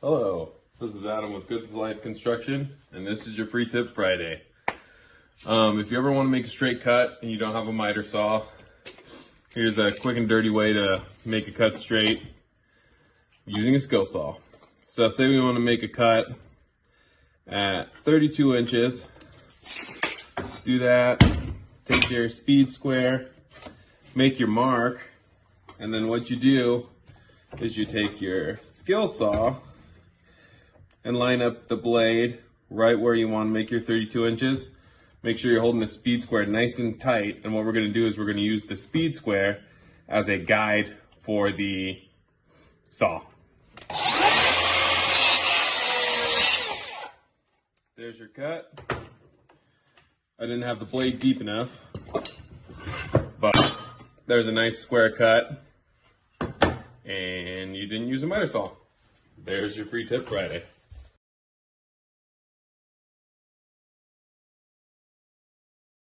Hello, this is Adam with GoodLife Construction, and this is your Free Tip Friday. If you ever want to make a straight cut and you don't have a miter saw, here's a quick and dirty way to make a cut straight using a skill saw. So say we want to make a cut at 32 inches. Do that, take your speed square, make your mark, and then what you do is you take your skill saw and line up the blade right where you want to make your 32 inches. Make sure you're holding the speed square nice and tight, and what we're going to do is we're going to use the speed square as a guide for the saw. There's your cut. I didn't have the blade deep enough, but there's a nice square cut, and you didn't use a miter saw. There's your Free Tip Friday.